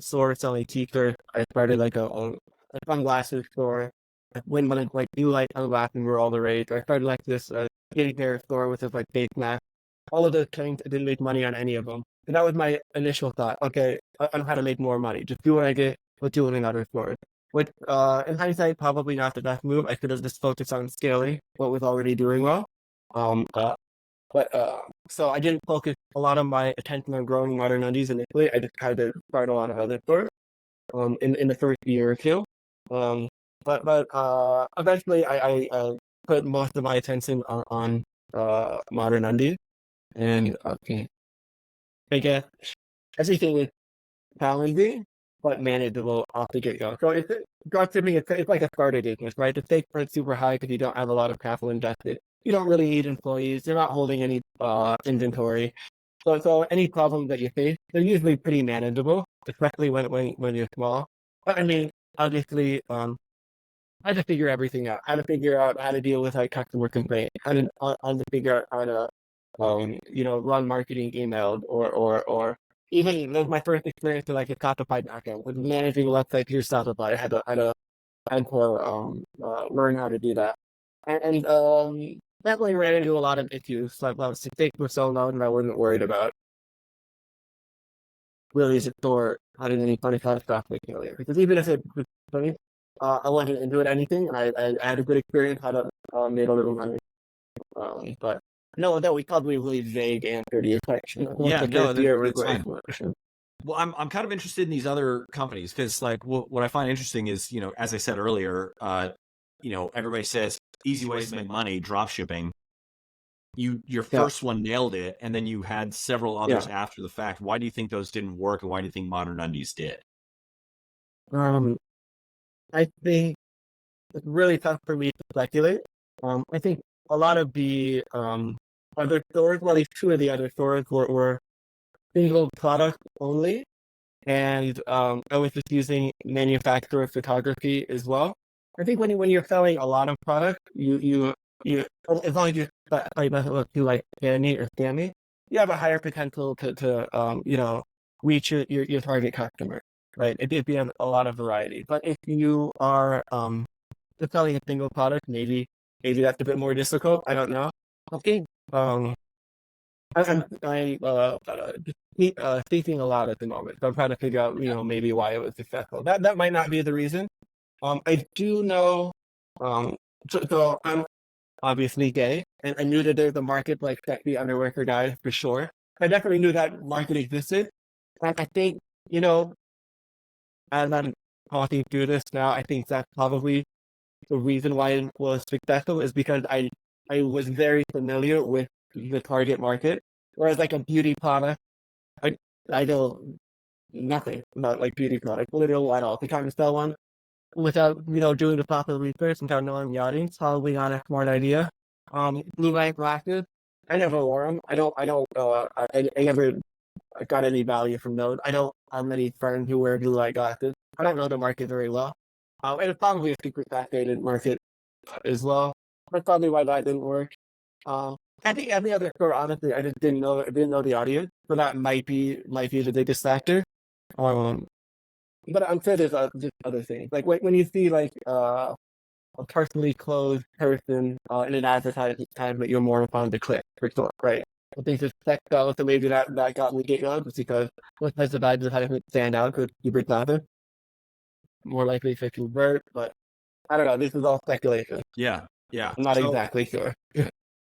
store selling t-shirts. I started like a sunglasses store. When like blue light sunglasses were all the rage. I started like this skincare store with this like face mask. All of those things, I didn't make money on any of them. And that was my initial thought. Okay, I know how to make more money. Just do what I did, but do it in other stores. Which, in hindsight, probably not the best move. I could have just focused on scaling what was already doing well. Um, uh, but so I didn't focus a lot of my attention on growing Modern Undies initially. I just tried to start a lot of other stores in the first year or two. Um, but eventually I put most of my attention on Modern Undies. And okay, I guess everything is challenging, but manageable off the get-go. So dropshipping, it's like a starter business, right? The stakes aren't super high because you don't have a lot of capital invested. You don't really need employees. You're not holding any inventory. So any problems that you face, they're usually pretty manageable, especially when you're small. But I mean, obviously, I had to figure everything out. How to figure out how to deal with like customer complaints. How to figure out how to run marketing emails or even that was my first experience with like a Shopify backend with managing a website through Shopify. I had to learn how to do that. And definitely ran into a lot of issues. Like well, stakes were so low and I wasn't worried about really is it store having any funny kind of stuff like earlier. Because even if it was funny, I wasn't into it anything and I had a good experience, had a made a little money. But no, that we probably really vague answer to your question. What's Yeah, the no, first year that's regret? fine. Well, I'm kind of interested in these other companies because, like, what I find interesting is, as I said earlier, everybody says easy ways to make money, drop shipping. Your Yeah, first one nailed it, and then you had several others yeah. after the fact. Why do you think those didn't work, and why do you think Modern Undies did? Um, I think it's really tough for me to speculate. I think a lot of the other stores, well, at least two of the other stores were single product only, and I was just using manufacturer photography as well. I think when you're selling a lot of product, you as long as you it doesn't look too like spammy or scammy, you have a higher potential to reach your target customer, right? If you have a lot of variety. But if you are just selling a single product, maybe that's a bit more difficult. I don't know. Okay. Um, I'm thinking a lot at the moment. So I'm trying to figure out, maybe why it was successful. That might not be the reason. I do know. Um, so I'm obviously gay, and I knew that there's a market like sexy underwear for guys for sure. I definitely knew that market existed. And I think, you know, as I'm talking through this now, I think that's probably the reason why it was successful is because I was very familiar with the target market. Whereas like a beauty product, I I know nothing about like beauty products, literally at all. If you're trying to sell one without doing the proper research, without knowing the audience, probably not a smart idea. Blue light glasses, I never wore them. I never got any value from those. I don't have many friends who wear blue light glasses. I don't know the market very well. And it's probably a super saturated market as well. That's probably why that didn't work. I think every other store, honestly, I just didn't know the audience, so that might be the biggest factor. Um, but I'm sure there's just other things. Like when you see like a partially clothed person in an advertising time, but you're more inclined to click for sure, right? I think it's textile, so maybe that got me get on just because what types of advertisements stand out could keep it classic, more likely to convert, but I don't know. This is all speculation. Yeah, yeah. I'm not So exactly sure.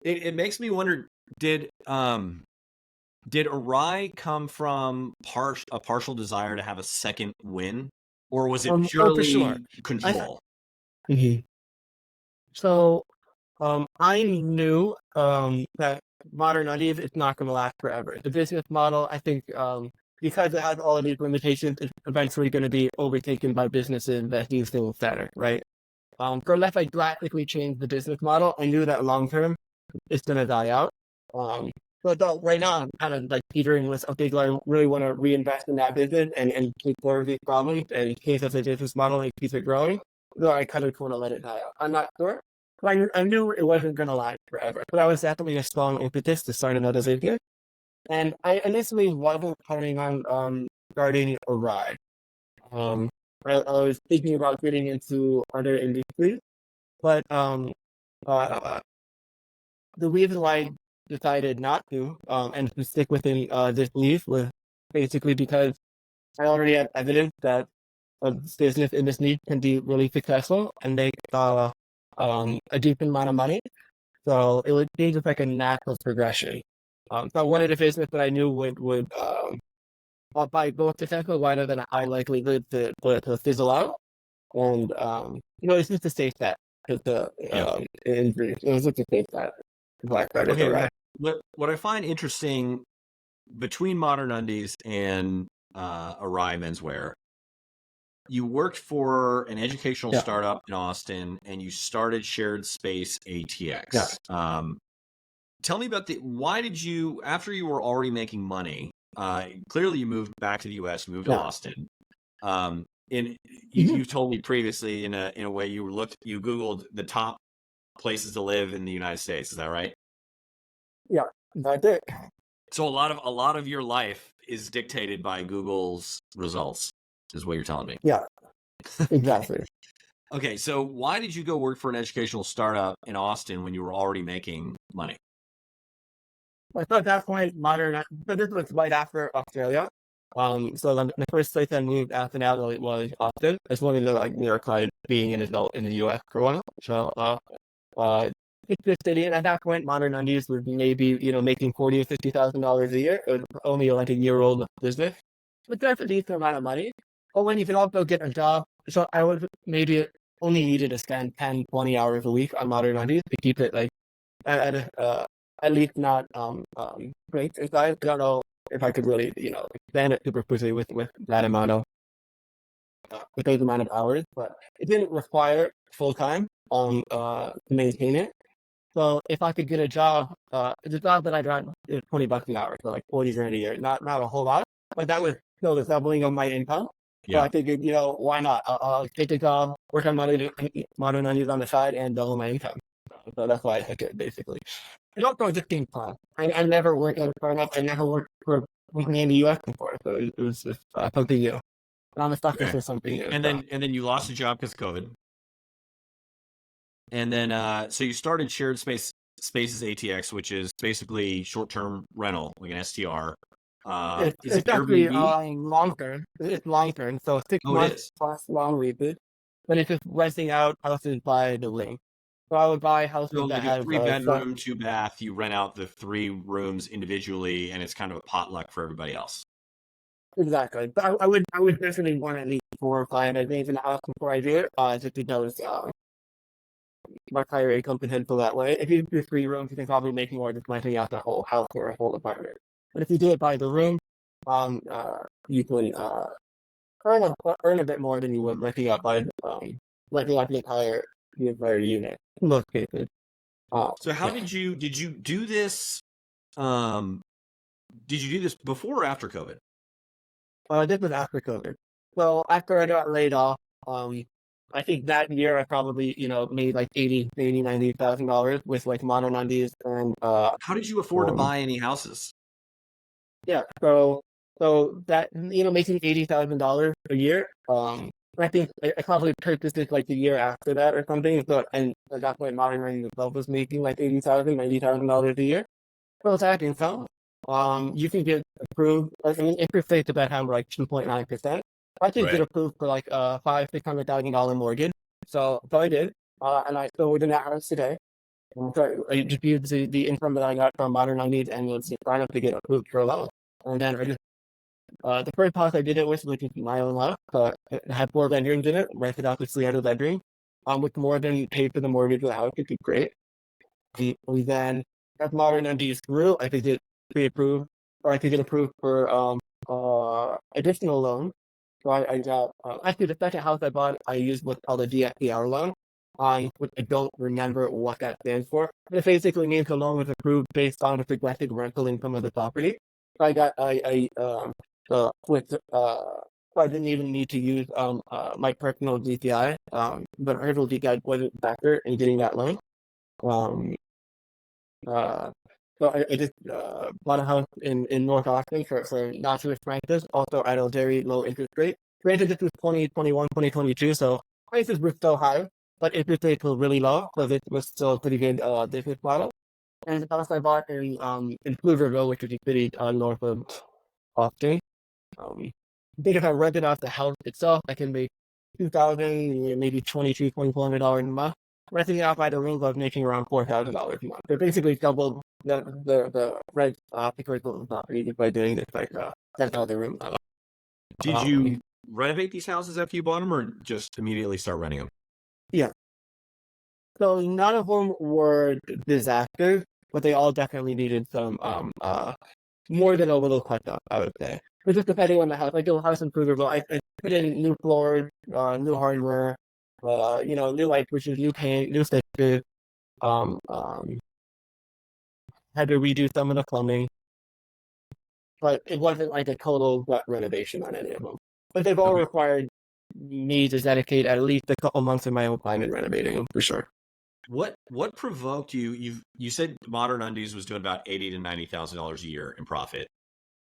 it makes me wonder: did Awry come from a partial desire to have a second win, or was it Oh, for sure. purely I control? Mhm. So, I knew that modern native is not going to last forever. The business model, I think, because it has all of these limitations, it's eventually going to be overtaken by businesses that use things better, right? So unless I drastically change the business model, I knew that long term it's going to die out. Um, right now, I'm kind of like teetering with, okay, do I really want to reinvest in that business and keep more of these problems and in case of the business model and keep it growing? No, I kind of want to let it die out. I'm not sure. But I knew it wasn't going to last forever. But that was definitely a strong impetus to start another business. And I initially wasn't planning on starting a ride. Um, I was thinking about getting into other industries, but uh, the reason why I decided not to, and to stick within this niche was basically because I already have evidence that a business in this niche can be really successful and make a decent amount of money. So it would be just like a natural progression. So I wanted a business that I knew would by both successful, wider than a high likelihood to fizzle out. And it's just a safe bet because the Yeah. injury. It was just a safe bet. Black Friday, Okay. right? What I find interesting between Modern Undies and Awry Menswear, you worked for an educational Yeah, startup in Austin, and you started Shared Space yeah, ATX. Tell me about why did you, after you were already making money, clearly you moved back to the U.S., moved to yeah. Austin. Um, and Mhm. you told me previously in a way you Googled the top places to live in the United States. Is that right? Yeah, that's it. So a lot of your life is dictated by Google's results, is what you're telling me. Yeah, Okay. exactly. Okay, so why did you go work for an educational startup in Austin when you were already making money? I thought at that point, so this was right after Australia. So the first place I moved after that was Austin. I just wanted to like clarify being an adult in the US for one. So, it's the city, and at that point, Modern Undies was maybe making $40,000 or $50,000 a year. It was only like a year old business, but that's a decent amount of money. But when you can also get a job, so I was maybe only needed to spend 10, 20 hours a week on Modern Undies to keep it like at least not great inside. I don't know if I could really expand it super quickly with that amount of with those amount of hours, but it didn't require full time to maintain it. So if I could get a job, the job that I got is $20 an hour, so like 40 grand a year. Not a whole lot, but that was still the doubling of my income. So Yeah. I figured, why not? I'll take a job, work on modern undies on the side, and double my income. So that's why I took it basically. It also just came fun. I never worked at a startup. I never worked for a company in the US before, so it was just something new. And I'm stuck Okay. for something new. And So. then you lost a job because of COVID. And then so you started Shared Spaces ATX, which is basically short-term rental, like an STR. Is it It's actually Airbnb? long term. It's long term, so six Oh, it months is. plus long leases. But it's just renting out houses by the link. So I would buy houses So that like a have three some bedroom, two bath, you rent out the three rooms individually, and it's kind of a potluck for everybody else. exactly. But I would definitely want at least 4 or 5 days in the house before I do it. Just because my higher income can handle that way. If you do 3 rooms, you can probably make more just renting out the whole house or a whole apartment. But if you do it by the room, you can earn a bit more than you would renting out the entire unit in most cases. So how Yeah. did you do this? Um, did you do this before or after COVID? This was after COVID. So after I got laid off, um, I think that year I probably made like 90,000 dollars with like modern undies and How did you afford to um buy any houses? yeah. So that making $80,000 a year. I think I probably purchased it like the year after that or something. So and at that point, modern undies itself was making like 80,000, $90,000 a year. Well, that info, you can get approved. I mean, interest rates about have like 2.9%. I could get Right. approved for like a $500,000-600,000 mortgage. So I did, and I still live in that house today. And so I just used the income that I got from Modern Undies and was sign up to get approved for a loan. And then I just the first house I did it with, which is my own house, it had 4 bedrooms in it, rented out to 3 other bedrooms, with more than paid for the mortgage of the house, which is great. We then, as Modern MDs grew, I could get pre-approved, or I could get approved for additional loans. So I got actually the second house I bought, I used what's called a DSCR loan, which I don't remember what that stands for. But it basically means the loan was approved based on the projected rental income of the property. So I got with so I didn't even need to use my personal GTI, but personal GTI wasn't a factor in getting that loan. Um, uh, so I just bought a house in North Austin for not too expensive, also at a very low interest rate. Granted, this was 2021, 2022, so prices were still high, but interest rates were really low, so this was still a pretty good business model. And the house I bought in Pflugerville, which is a city north of Austin. Um, I think if I rented out the house itself, I can make 2,000, maybe 2,200, $2,400 a month. Renting it out by the rooms, I was making around $4,000 a month. So basically doubled the rent because of the property just by doing this, like 10,000 rooms. Did you renovate these houses after you bought them, or just immediately start renting them? Yeah. So none of them were disasters, but they all definitely needed some more than a little touch up, I would say. But just depending on the house, like the house in Pflugerville, I put in new floors, new hardware, new light switches, new paint, new fixtures. Um, um, had to redo some of the plumbing, but it wasn't like a total gut renovation on any of them. But they've all Okay. required me to dedicate at least a couple months of my own time in renovating them for sure. What provoked you? You said Modern Undies was doing about $80,000 to $90,000 a year in profit,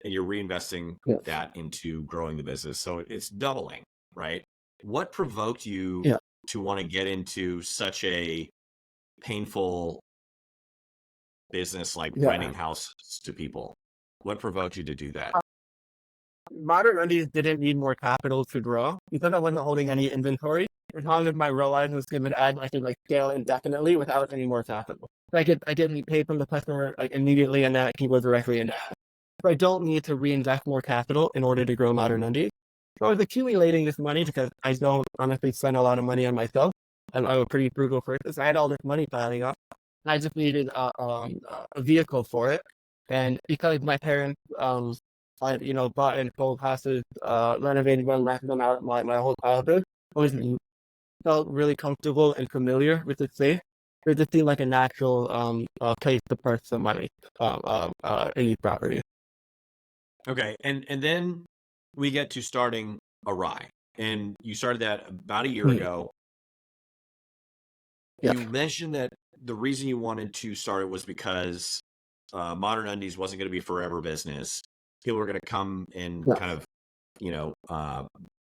and you're reinvesting Yes. that into growing the business, so it's doubling, right? What provoked you Yeah. to want to get into such a painful business like Yeah. renting houses to people? What provoked you to do that? Modern Undies didn't need more capital to grow because I wasn't holding any inventory. As long as my ROI was given ad, I could like scale indefinitely without any more capital. So I get paid from the customer like immediately, and that can go directly into ad. So I don't need to reinvest more capital in order to grow Modern Undies. So I was accumulating this money because I don't honestly spend a lot of money on myself. I'm a pretty frugal person. So I had all this money piling up, and I just needed a vehicle for it. And because my parents I, bought and sold houses, renovated them, rented them out my whole childhood. Always felt really comfortable and familiar with the space. It just seemed like a natural place to purchase some money in these properties. Okay, and then we get to starting Awry, and you started that about a year Hmm. ago. Yeah. You mentioned that the reason you wanted to start it was because Modern Undies wasn't going to be forever business. People were going to come and Yeah. kind of,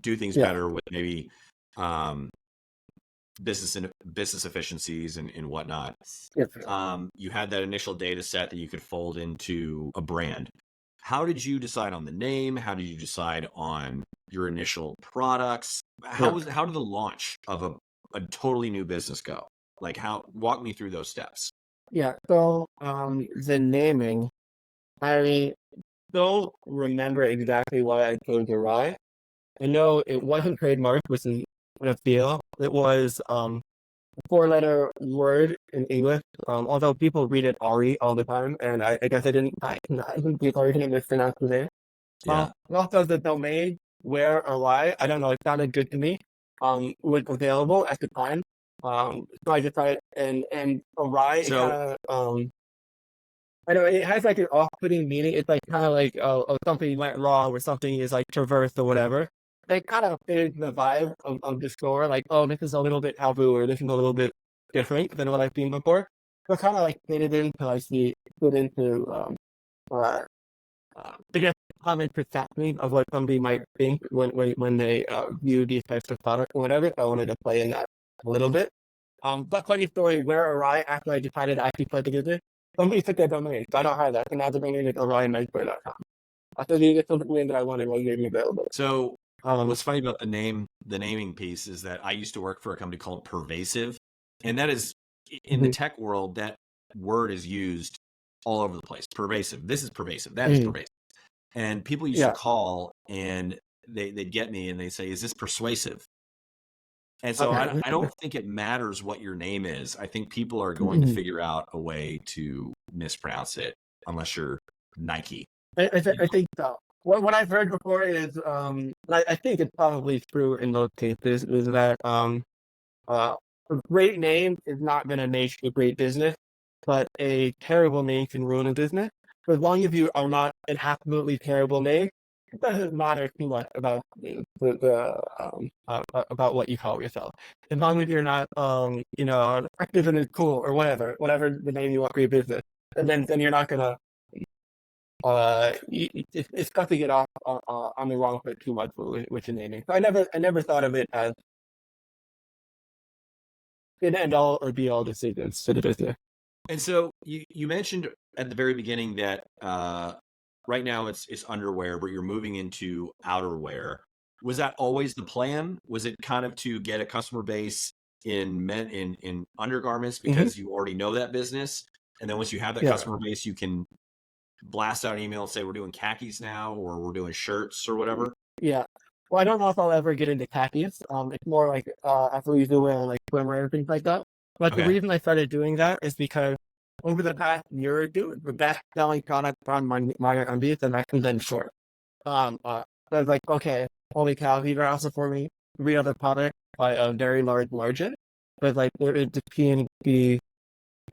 do things Yeah. better with maybe um, business efficiencies and whatnot. Yeah. You had that initial data set that you could fold into a brand. How did you decide on the name? How did you decide on your initial products? Yeah. How did the launch of a totally new business go? Like walk me through those steps. Yeah. So the naming, I don't remember exactly why I chose Awry. I know it wasn't trademarked, which is a deal. It was four-letter word in English. Although people read it Ari all the time, and I guess I think people are going to mispronounce the name. Yeah. Also the domain where or why, I don't know, it sounded good to me. Was available at the time. So I decided, and Awry, it kind So of I know it has like an off-putting meaning. It's like kind of like something went wrong or something is like traversed or whatever. They kind of fit into the vibe of the store. Like, oh, this is a little bit taboo or this is a little bit different than what I've seen before. So kind of like fitted into like the fit into uh, I guess common perception of what somebody might think when they view these types of products or whatever. So I wanted to play in that a little bit. But funny story, where Awry, after I decided to actually play the business, somebody took that domain. So I don't have that. So now the domain is AwryMenswear.com. After the domain that I wanted wasn't even available. so Um, what's funny about the naming piece is that I used to work for a company called Pervasive, and that is in the mhm, tech world that word is used all over the place. Pervasive. This is pervasive. That is mhm. pervasive. And people used to Yeah. call and they'd get me and they say, "Is this persuasive?" And so Okay. I don't think it matters what your name is. I think people are going to Mhm. figure out a way to mispronounce it, unless you're Nike. I think so. What I've heard before is, I think it's probably true in most cases, is that Uh, a great name is not going to make a great business, but a terrible name can ruin a business. So as long as you are not an absolutely terrible name, it doesn't matter too much about about what you call yourself. As long as you're not active and cool or whatever the name you want for your business, and then you're not gonna it's tough to get off on the wrong foot too much with the naming. So I never thought of it as an end all or be all decisions to the business. And so you mentioned at the very beginning that right now it's underwear, but you're moving into outerwear. Was that always the plan? Was it kind of to get a customer base in in undergarments Hmm. because you already know that business, and then once you have that Yeah, customer base, you can blast out an email and say we're doing khakis now, or we're doing shirts or whatever? yeah. Well, I don't know if I'll ever get into khakis. It's more like after we do wear like swimwear and things like that. But the Okay. reason I started doing that is because over the past year or two, the best selling product on my Undies has actually been short. Um, uh, so I was like, okay, holy cow, these are also for me. Three other products by a very large margin. But like, it would just be,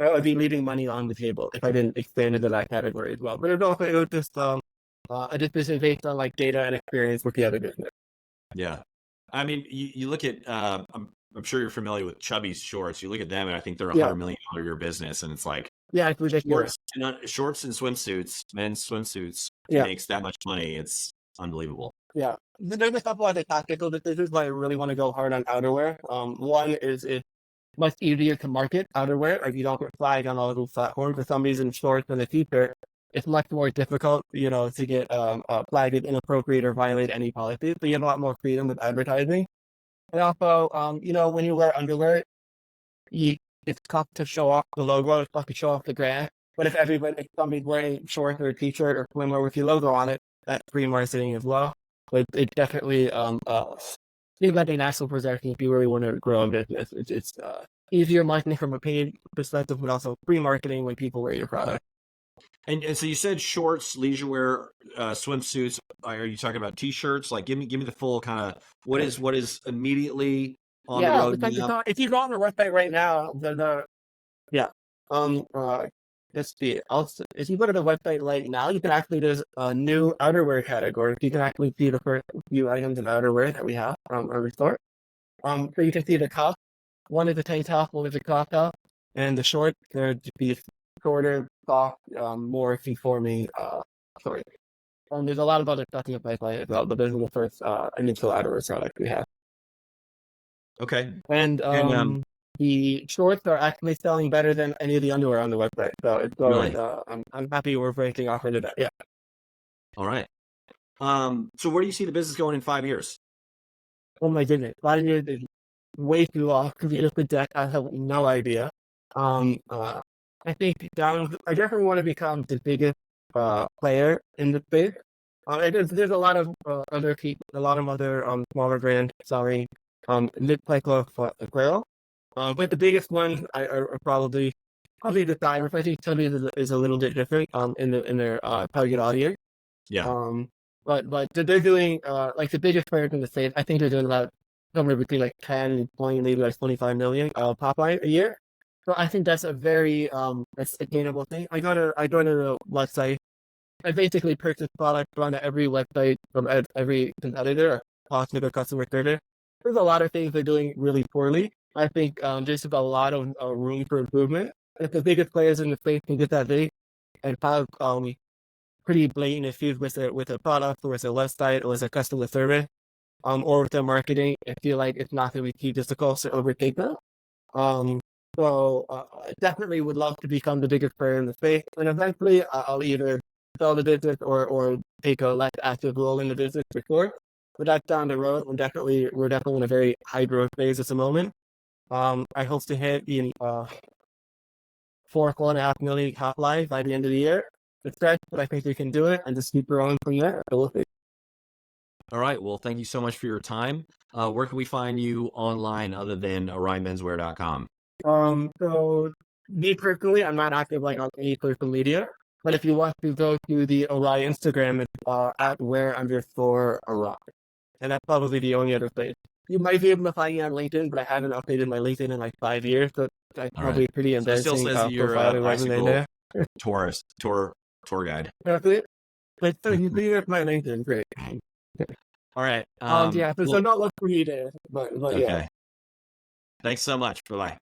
I would be leaving money on the table if I didn't expand into that category as well. But it was just a decision based on like data and experience with the other business. Yeah. I mean, you look at I'm sure you're familiar with Chubby's shorts. You look at them, and I think they're a Yeah, $100 million year business, and it's like yeah, it's ridiculous. shorts and swimsuits, men's swimsuits Yeah, makes that much money. It's unbelievable. yeah. There's a couple other tactical decisions, but I really want to go hard on outerwear. One is it's much easier to market outerwear. Like you don't get flagged on all those platforms. For some reason, shorts in the future, it's much more difficult, to get flagged as inappropriate or violate any policies. So you have a lot more freedom with advertising. And also, when you wear underwear, you it's tough to show off the logo, it's tough to show off the brand. But if somebody's wearing shorts or a t-shirt or swimwear with your logo on it, that's free marketing as well. But it definitely seems like a national possession if you really want to grow a business. It's easier marketing from a paid perspective, but also free marketing when people wear your product. And so you said shorts, leisure wear, swimsuits. Are you talking about t-shirts? Like, give me the full kind of what is immediately on the Yeah, because roadmap. if you go on the website right now, the yeah. Um, uh, let's see. Also, if you go to the website right now, you can actually, there's a new outerwear category. You can actually see the first few items of outerwear that we have from our store. So you can see the top. One is a tank top, one is a crop top, and the short, they're these shorter, soft, more conforming, shorts. There's a lot of other stuff in the pipeline as well, but this is the first, initial outerwear product we have. Okay. And And the shorts are actually selling better than any of the underwear on the website. So it's going. really, I'm happy we're breaking off into that. Yeah. all right. So where do you see the business going in 5 years? Oh my goodness, 5 years is way too long to be with deck. I have no idea. Um, uh, I think down. I definitely want to become the biggest player in the space. There's a lot of other people, a lot of other smaller brands selling mid-cycle apparel. But the biggest ones are probably the Cyrus. I think Tony is a little bit different in their target audience. Yeah. Um, but they're doing like the biggest players in the state. I think they're doing about somewhere between like 10 and 20, maybe like 25 million top line a year. So I think that's a very that's attainable thing. I go to the website. I basically purchase products on every website from every competitor or possible customer service. There's a lot of things they're doing really poorly. I think there's a lot of room for improvement. If the biggest players in the space can get that big and have pretty blatant issues with a product or with a website or with a customer service, or with their marketing, I feel like it's not going to be too difficult to overtake them. Um, I definitely would love to become the biggest player in the space, and eventually I'll either sell the business or take a less active role in the business for sure. But that's down the road. We're definitely in a very high growth phase at the moment. I hope to hit in 4.5 million top line by the end of the year. It's stretch, but I think we can do it and just keep growing from there. So we'll see. All right. Well, thank you so much for your time. Where can we find you online other than awrymenswear.com? So me personally, I'm not active like on any social media. But if you want to go to the Awry Instagram, it's at where_Awry. And that's probably the only other place. You might be able to find me on LinkedIn, but I haven't updated my LinkedIn in like 5 years, so that's All right. probably a pretty So it still embarrassing says that you're profile a to resume bicycle there. tour guide. That's it. But so you see that's my LinkedIn, great. All right. Yeah, so Well, not look for you there, but yeah. okay. Thanks so much. Bye bye.